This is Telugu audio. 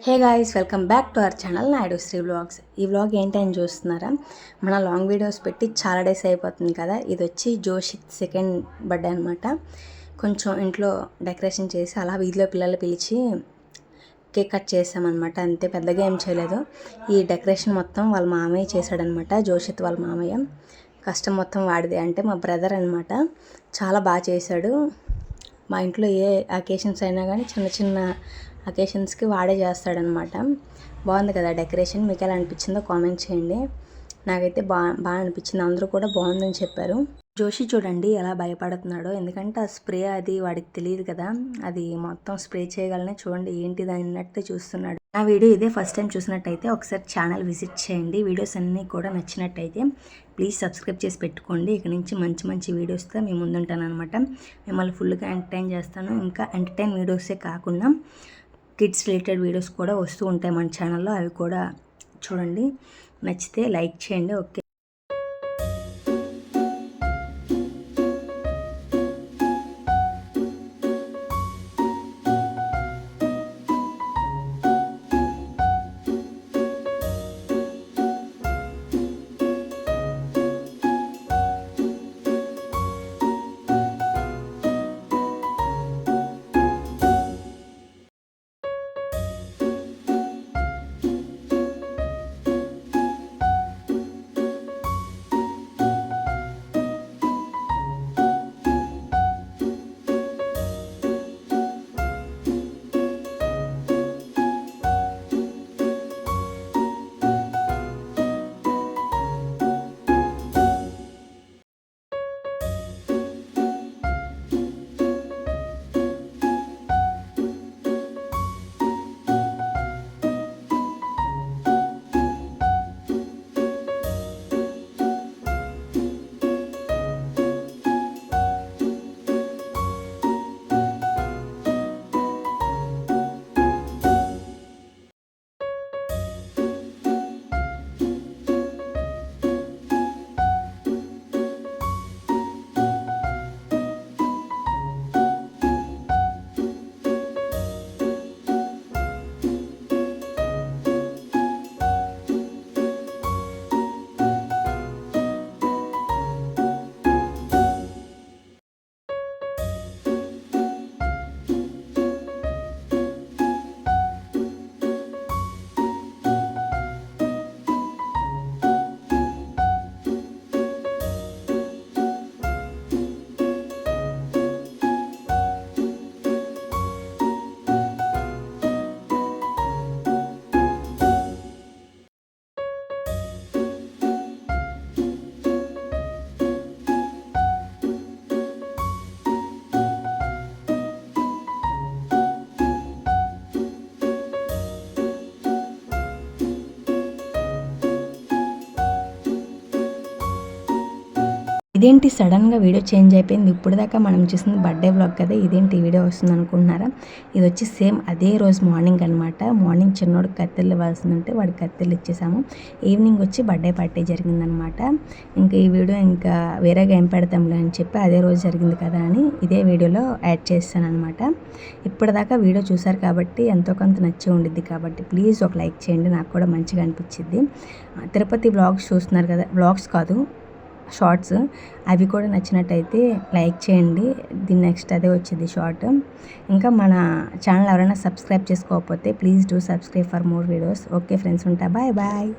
Hey guys, welcome back to our channel Naidu Sri vlogs. ఈ వ్లాగ్ ఏంటని చూస్తున్నారా? మన లాంగ్ వీడియోస్ పెట్టి చాలా డేస్ అయిపోతుంది కదా. ఇది వచ్చి జోషిత్ సెకండ్ బర్త్డే అనమాట. కొంచెం ఇంట్లో డెకరేషన్ చేసి అలా వీధిలో పిల్లలు పిలిచి కేక్ కట్ చేసామన్నమాట. అంతే, పెద్దగా ఏం చేయలేదు. ఈ డెకరేషన్ మొత్తం వాళ్ళ మామయ్య చేశాడనమాట. జోషిత్ వాళ్ళ మామయ్య. కష్టం మొత్తం వాడిదే, అంటే మా బ్రదర్ అనమాట. చాలా బాగా చేశాడు. మా ఇంట్లో ఏ అకేషన్స్ అయినా కానీ చిన్న చిన్న అకేషన్స్కి వాడే చేస్తాడనమాట. బాగుంది కదా డెకరేషన్. మీకు ఎలా అనిపించిందో కామెంట్ చేయండి. నాకైతే బాగా అనిపించింది. అందరూ కూడా బాగుందని చెప్పారు. జోషి చూడండి ఎలా భయపడుతున్నాడో, ఎందుకంటే ఆ స్ప్రే అది వాడికి తెలియదు కదా. అది మొత్తం స్ప్రే చేయగలనే, చూడండి ఏంటిది అన్నట్టు చూస్తున్నాడు. నా వీడియో ఇదే ఫస్ట్ టైం చూసినట్టయితే ఒకసారి ఛానల్ విజిట్ చేయండి. వీడియోస్ అన్నీ కూడా నచ్చినట్టయితే ప్లీజ్ సబ్స్క్రైబ్ చేసి పెట్టుకోండి. ఇక్కడ నుంచి మంచి మంచి వీడియోస్తో మేము ముందుంటాను అనమాట. మిమ్మల్ని ఫుల్గా ఎంటర్టైన్ చేస్తాను. ఇంకా ఎంటర్టైన్ వీడియోసే కాకుండా కిడ్స్ రిలేటెడ్ వీడియోస్ కూడా వస్తూ ఉంటాయి మన ఛానల్లో. అవి కూడా చూడండి. నచ్చితే లైక్ చేయండి. ఓకే. ఇదేంటి సడన్గా వీడియో చేంజ్ అయిపోయింది? ఇప్పుడు దాకా మనం చూసింది బర్త్డే వ్లాగ్ కదా, ఇదేంటి వీడియో వస్తుంది అనుకుంటున్నారా? ఇది వచ్చి సేమ్ అదే రోజు మార్నింగ్ అనమాట. మార్నింగ్ చిన్నోడికి కత్తెలు ఇవ్వాల్సిందంటే వాడికి కత్తెలు ఇచ్చేసాము. ఈవినింగ్ వచ్చి బర్త్డే పార్టీ జరిగిందనమాట. ఇంకా ఈ వీడియో ఇంకా వేరేగా ఏం పెడతాంలే అని చెప్పి అదే రోజు జరిగింది కదా అని ఇదే వీడియోలో యాడ్ చేస్తాను అనమాట. ఇప్పటిదాకా వీడియో చూసారు కాబట్టి ఎంతో కొంత నచ్చి ఉండిద్ది కాబట్టి ప్లీజ్ ఒక లైక్ చేయండి. నాకు కూడా మంచిగా అనిపించింది. తిరుపతి వ్లాగ్స్ చూస్తున్నారు కదా, వ్లాగ్స్ కాదు షార్ట్స్, అవి కూడా నచ్చినట్టయితే లైక్ చేయండి. దీని నెక్స్ట్ అదే వచ్చింది షార్ట్. ఇంకా మన ఛానల్ ఎవరైనా సబ్స్క్రైబ్ చేసుకోకపోతే please do subscribe for more videos. Okay friends, ఉంటా. Bye bye.